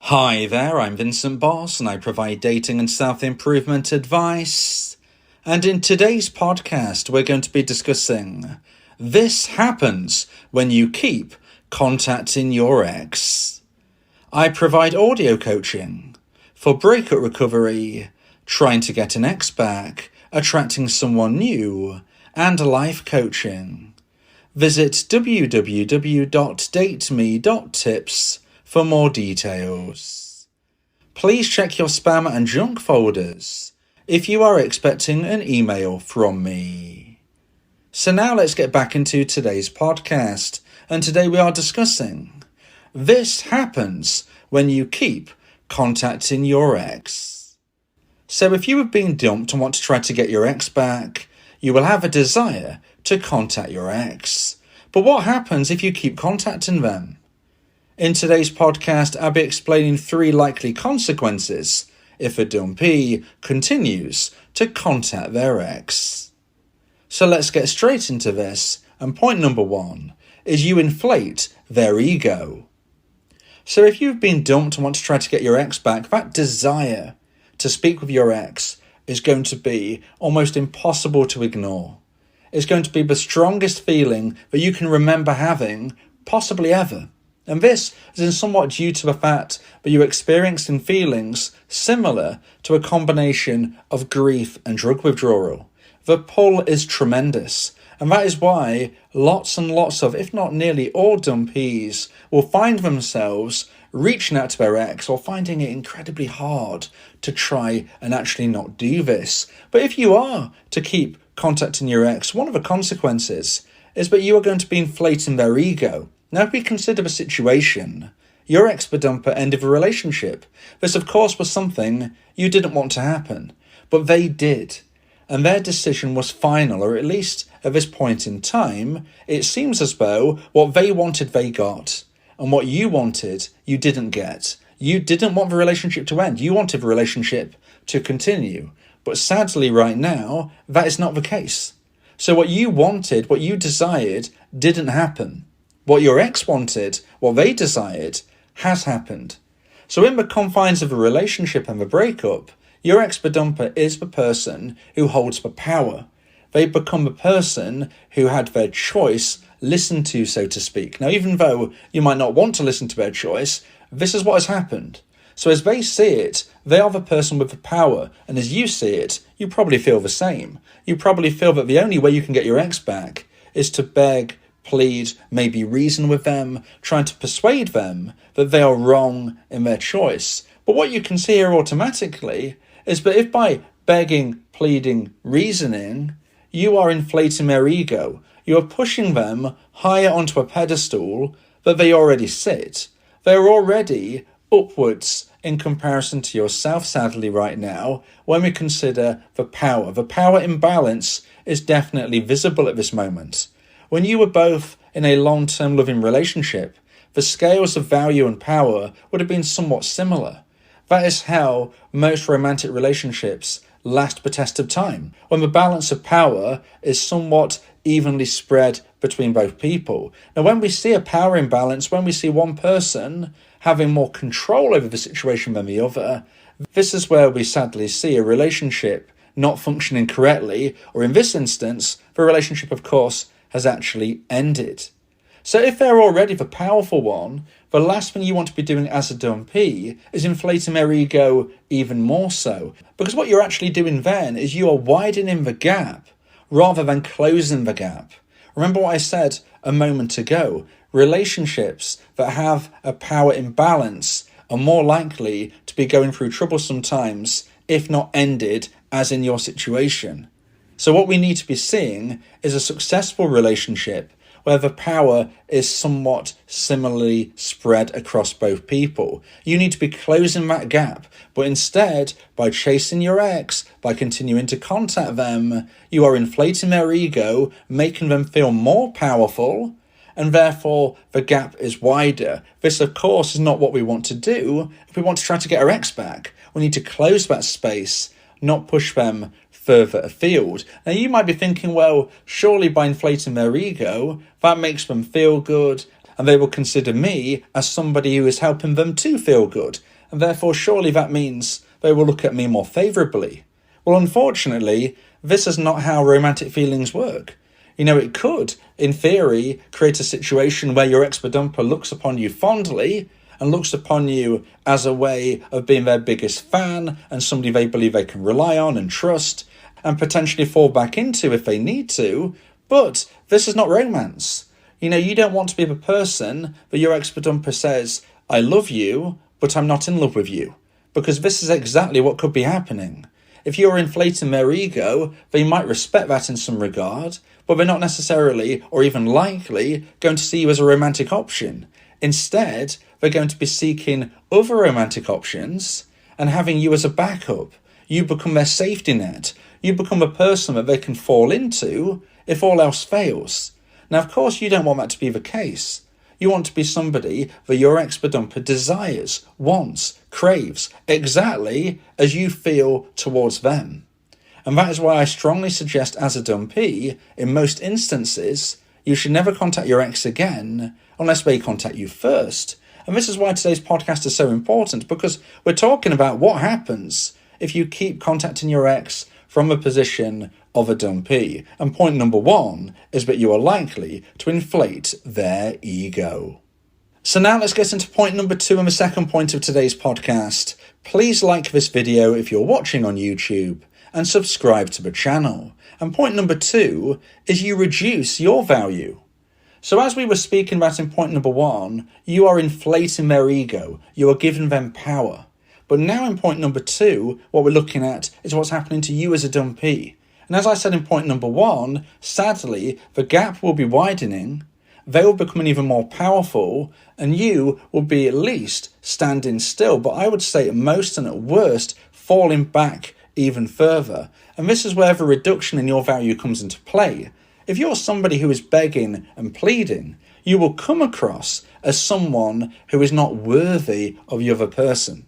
Hi there, I'm Vincent Boss and I provide dating and self-improvement advice. And in today's podcast, we're going to be discussing this happens when you keep contacting your ex. I provide audio coaching for breakup recovery, trying to get an ex back, attracting someone new, and life coaching. Visit www.dateme.tips for more details. Please check your spam and junk folders if you are expecting an email from me. So now let's get back into today's podcast, and today we are discussing this happens when you keep contacting your ex. So if you have been dumped and want to try to get your ex back, you will have a desire to contact your ex. But what happens if you keep contacting them? In today's podcast, I'll be explaining 3 likely consequences if a dumpee continues to contact their ex. So let's get straight into this, and point number 1 is you inflate their ego. So if you've been dumped and want to try to get your ex back, that desire to speak with your ex is going to be almost impossible to ignore. It's going to be the strongest feeling that you can remember having, possibly ever. And this is in somewhat due to the fact that you're experiencing feelings similar to a combination of grief and drug withdrawal. The pull is tremendous, and that is why lots and lots of, if not nearly all dumpees, will find themselves reaching out to their ex or finding it incredibly hard to try and actually not do this. But if you are to keep contacting your ex, one of the consequences is that you are going to be inflating their ego. Now, if we consider the situation, your ex-dumper ended the relationship. This, of course, was something you didn't want to happen, but they did. And their decision was final, or at least at this point in time, it seems as though what they wanted, they got. And what you wanted, you didn't get. You didn't want the relationship to end. You wanted the relationship to continue. But sadly, right now, that is not the case. So what you wanted, what you desired, didn't happen. What your ex wanted, what they desired, has happened. So in the confines of a relationship and the breakup, your ex-dumper is the person who holds the power. They become the person who had their choice listened to, so to speak. Now, even though you might not want to listen to their choice, this is what has happened. So as they see it, they are the person with the power. And as you see it, you probably feel the same. You probably feel that the only way you can get your ex back is to beg, plead, maybe reason with them, trying to persuade them that they are wrong in their choice. But what you can see here automatically is that if by begging, pleading, reasoning, you are inflating their ego, you are pushing them higher onto a pedestal that they already sit. They're already upwards in comparison to yourself, sadly, right now, when we consider the power. The power imbalance is definitely visible at this moment. When you were both in a long-term loving relationship, the scales of value and power would have been somewhat similar. That is how most romantic relationships last the test of time, when the balance of power is somewhat evenly spread between both people. Now, when we see a power imbalance, when we see one person having more control over the situation than the other, this is where we sadly see a relationship not functioning correctly, or in this instance, the relationship, of course, has actually ended. So if they're already the powerful one, the last thing you want to be doing as a dumpee is inflating their ego even more so. Because what you're actually doing then is you are widening the gap rather than closing the gap. Remember what I said a moment ago. Relationships that have a power imbalance are more likely to be going through troublesome times, if not ended, as in your situation. So what we need to be seeing is a successful relationship where the power is somewhat similarly spread across both people. You need to be closing that gap, but instead, by chasing your ex, by continuing to contact them, you are inflating their ego, making them feel more powerful, and therefore the gap is wider. This, of course, is not what we want to do. If we want to try to get our ex back, we need to close that space, not push them further afield. Now, you might be thinking, well, surely by inflating their ego, that makes them feel good, and they will consider me as somebody who is helping them to feel good. and therefore surely that means they will look at me more favourably. Well, unfortunately, this is not how romantic feelings work. It could, in theory, create a situation where your ex-dumper looks upon you fondly and looks upon you as a way of being their biggest fan and somebody they believe they can rely on and trust and potentially fall back into if they need to. But this is not romance. You don't want to be the person that your ex-dumper says, I love you, but I'm not in love with you. Because this is exactly what could be happening. If you're inflating their ego, they might respect that in some regard, but they're not necessarily, or even likely, going to see you as a romantic option. Instead, they're going to be seeking other romantic options and having you as a backup. You become their safety net. You become a person that they can fall into if all else fails. Now, of course, you don't want that to be the case. You want to be somebody that your ex-dumper desires, wants, craves, exactly as you feel towards them. And that is why I strongly suggest as a dumpee, in most instances, you should never contact your ex again unless they contact you first. And this is why today's podcast is so important, because we're talking about what happens if you keep contacting your ex from a position of a dumpee. And point number one is that you are likely to inflate their ego. So now let's get into point number two and the second point of today's podcast. Please like this video if you're watching on YouTube and subscribe to the channel. And point number two is you reduce your value. So as we were speaking about in point number one, you are inflating their ego. You are giving them power. But now in point number two, what we're looking at is what's happening to you as a dumpee. And as I said in point number one, sadly, the gap will be widening, they will become even more powerful, and you will be at least standing still, but I would say at most and at worst, falling back even further. And this is where the reduction in your value comes into play. If you're somebody who is begging and pleading, you will come across as someone who is not worthy of the other person.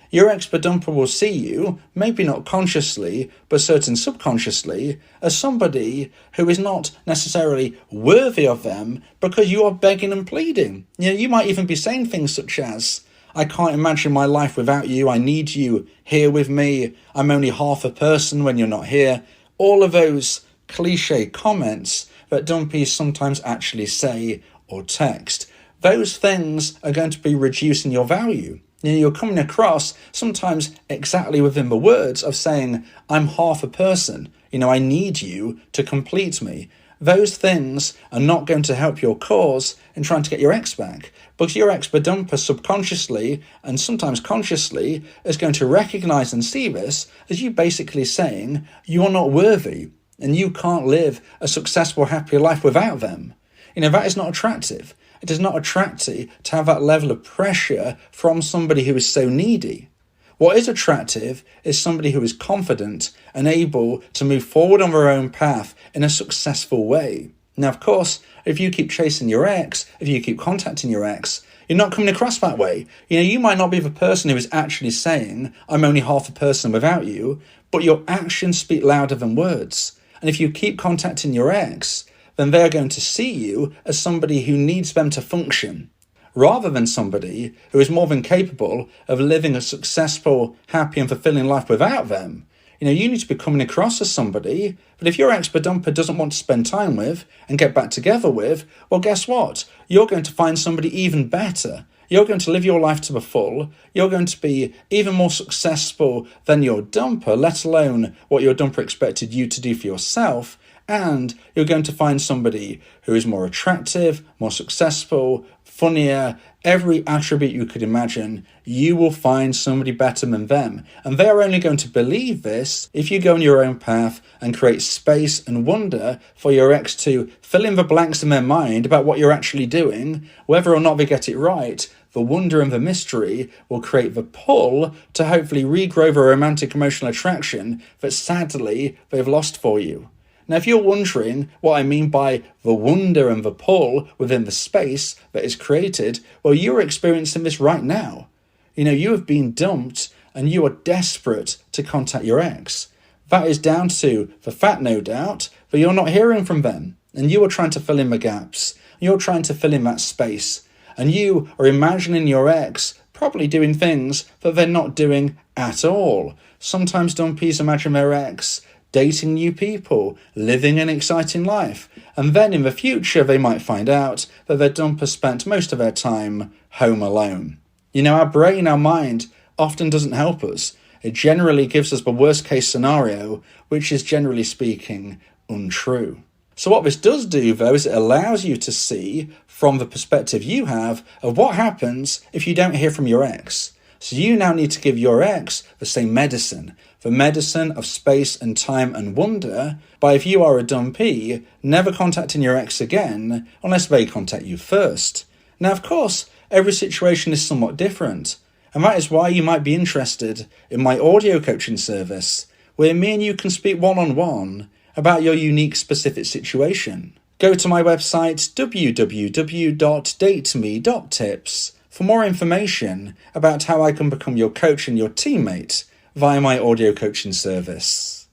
Your ex-dumper will see you, maybe not consciously, but certainly subconsciously, as somebody who is not necessarily worthy of them because you are begging and pleading. You might even be saying things such as, I can't imagine my life without you, I need you here with me, I'm only half a person when you're not here. All of those cliche comments that dumpees sometimes actually say or text. Those things are going to be reducing your value. You're coming across sometimes exactly within the words of saying, I'm half a person, I need you to complete me. Those things are not going to help your cause in trying to get your ex back, because your ex-dumper subconsciously and sometimes consciously is going to recognize and see this as you basically saying you are not worthy and you can't live a successful, happy life without them. That is not attractive. It is not attractive to have that level of pressure from somebody who is so needy. What is attractive is somebody who is confident and able to move forward on their own path in a successful way. Now, of course, if you keep chasing your ex, if you keep contacting your ex, you're not coming across that way. You might not be the person who is actually saying, I'm only half a person without you, but your actions speak louder than words. And if you keep contacting your ex, then they're going to see you as somebody who needs them to function, rather than somebody who is more than capable of living a successful, happy and fulfilling life without them. You need to be coming across as somebody, but if your ex-dumper doesn't want to spend time with and get back together with, well, guess what? You're going to find somebody even better. You're going to live your life to the full. You're going to be even more successful than your dumper, let alone what your dumper expected you to do for yourself. And you're going to find somebody who is more attractive, more successful, funnier, every attribute you could imagine. You will find somebody better than them. And they are only going to believe this if you go on your own path and create space and wonder for your ex to fill in the blanks in their mind about what you're actually doing. Whether or not they get it right, the wonder and the mystery will create the pull to hopefully regrow the romantic emotional attraction that sadly they've lost for you. Now, if you're wondering what I mean by the wonder and the pull within the space that is created, well, you're experiencing this right now. You have been dumped and you are desperate to contact your ex. That is down to the fact, no doubt, that you're not hearing from them and you are trying to fill in the gaps. You're trying to fill in that space and you are imagining your ex probably doing things that they're not doing at all. Sometimes dumpees imagine their ex dating new people, living an exciting life, and then in the future they might find out that their dumper spent most of their time home alone. Our brain, our mind, often doesn't help us. It generally gives us the worst case scenario, which is generally speaking untrue. So what this does do, though, is it allows you to see from the perspective you have of what happens if you don't hear from your ex. So you now need to give your ex the same medicine, the medicine of space and time and wonder, by, if you are a dumpee, never contacting your ex again unless they contact you first. Now, of course, every situation is somewhat different, and that is why you might be interested in my audio coaching service, where me and you can speak one-on-one about your unique specific situation. Go to my website www.dateme.tips for more information about how I can become your coach and your teammate via my audio coaching service.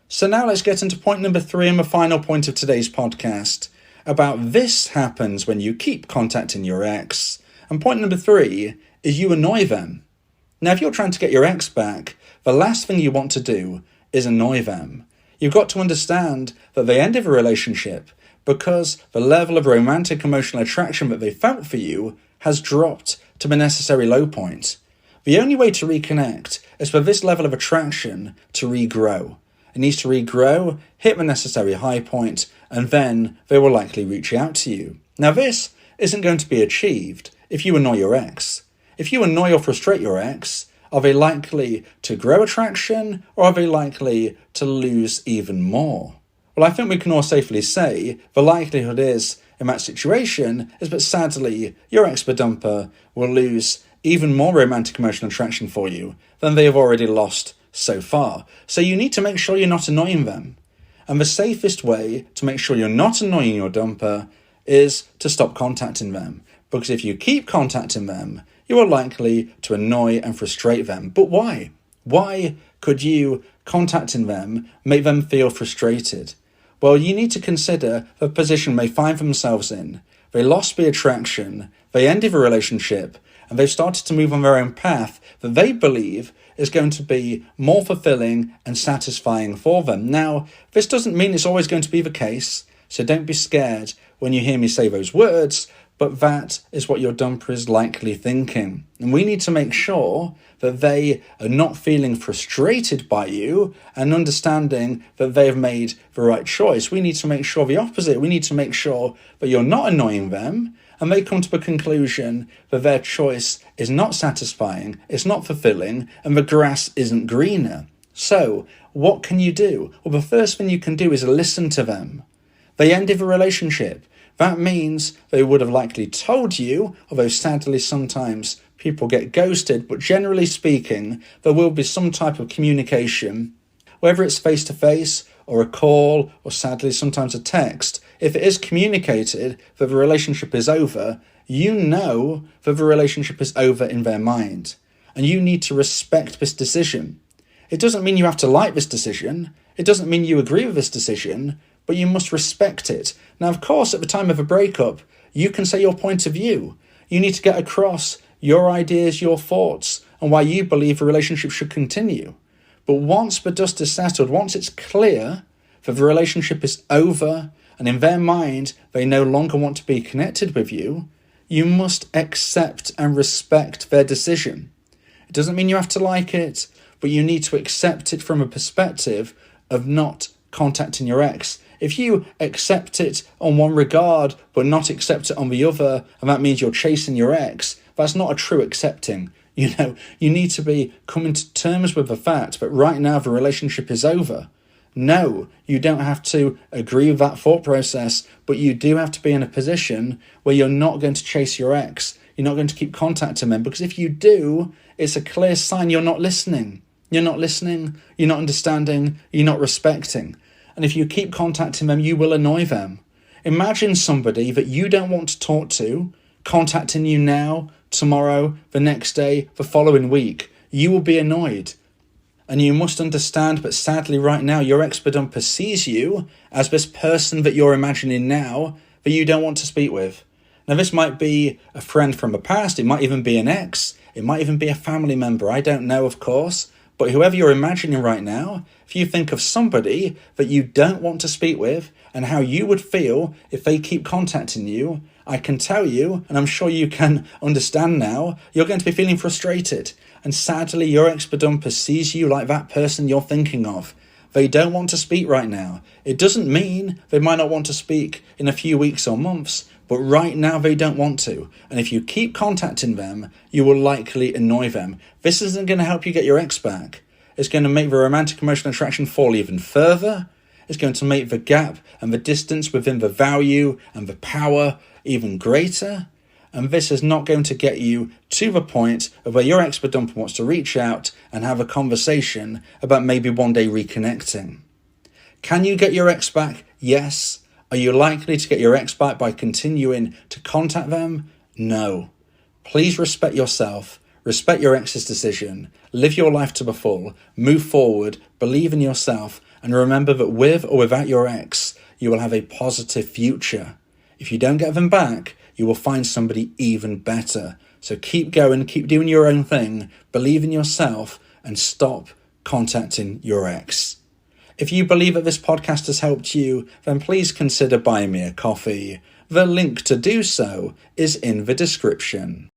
So now let's get into point number 3 and the final point of today's podcast about this happens when you keep contacting your ex. And point number 3 is you annoy them. Now, if you're trying to get your ex back, the last thing you want to do is annoy them. You've got to understand that they ended a relationship because the level of romantic emotional attraction that they felt for you has dropped to the necessary low point. The only way to reconnect is for this level of attraction to regrow. It needs to regrow, hit the necessary high point, and then they will likely reach out to you. Now, this isn't going to be achieved if you annoy your ex. If you annoy or frustrate your ex, are they likely to grow attraction, or are they likely to lose even more? Well, I think we can all safely say the likelihood is, in that situation, is that sadly, your ex-dumper will lose even more romantic emotional attraction for you than they have already lost so far. So you need to make sure you're not annoying them. And the safest way to make sure you're not annoying your dumper is to stop contacting them. Because if you keep contacting them, you are likely to annoy and frustrate them. But why? Why could you contacting them make them feel frustrated? Well, you need to consider the position they find themselves in. They lost the attraction, they ended the relationship, and they've started to move on their own path that they believe is going to be more fulfilling and satisfying for them. Now, this doesn't mean it's always going to be the case, so don't be scared when you hear me say those words, but that is what your dumper is likely thinking. And we need to make sure that they are not feeling frustrated by you and understanding that they have made the right choice. We need to make sure the opposite. We need to make sure that you're not annoying them and they come to the conclusion that their choice is not satisfying, it's not fulfilling, and the grass isn't greener. So, what can you do? Well, the first thing you can do is listen to them. They ended the relationship. That means they would have likely told you, although sadly sometimes people get ghosted, but generally speaking, there will be some type of communication, whether it's face-to-face or a call or sadly sometimes a text. If it is communicated that the relationship is over, you know that the relationship is over in their mind, and you need to respect this decision. It doesn't mean you have to like this decision. It doesn't mean you agree with this decision, but you must respect it. Now, of course, at the time of a breakup, you can say your point of view. You need to get across your ideas, your thoughts, and why you believe the relationship should continue. But once the dust is settled, once it's clear that the relationship is over, and in their mind, they no longer want to be connected with you, you must accept and respect their decision. It doesn't mean you have to like it, but you need to accept it from a perspective of not contacting your ex. If you accept it on one regard, but not accept it on the other, and that means you're chasing your ex, that's not a true accepting. You need to be coming to terms with the fact that right now the relationship is over. No, you don't have to agree with that thought process, but you do have to be in a position where you're not going to chase your ex. You're not going to keep contacting them, because if you do, it's a clear sign you're not listening. You're not listening, you're not understanding, you're not respecting. And if you keep contacting them, you will annoy them. Imagine somebody that you don't want to talk to contacting you now, tomorrow, the next day, the following week. You will be annoyed. And you must understand, but sadly right now, your ex-dumper sees you as this person that you're imagining now that you don't want to speak with. Now, this might be a friend from the past. It might even be an ex. It might even be a family member. I don't know, of course. But whoever you're imagining right now, if you think of somebody that you don't want to speak with and how you would feel if they keep contacting you, I can tell you, and I'm sure you can understand now, you're going to be feeling frustrated. And sadly, your ex-badumper sees you like that person you're thinking of. They don't want to speak right now. It doesn't mean they might not want to speak in a few weeks or months, but right now they don't want to. And if you keep contacting them, you will likely annoy them. This isn't going to help you get your ex back. It's going to make the romantic emotional attraction fall even further. It's going to make the gap and the distance within the value and the power even greater. And this is not going to get you to the point of where your ex-badumper wants to reach out and have a conversation about maybe one day reconnecting. Can you get your ex back? Yes. Are you likely to get your ex back by continuing to contact them? No. Please respect yourself, respect your ex's decision, live your life to the full, move forward, believe in yourself, and remember that with or without your ex, you will have a positive future. If you don't get them back, you will find somebody even better. So keep going, keep doing your own thing, believe in yourself, and stop contacting your ex. If you believe that this podcast has helped you, then please consider buying me a coffee. The link to do so is in the description.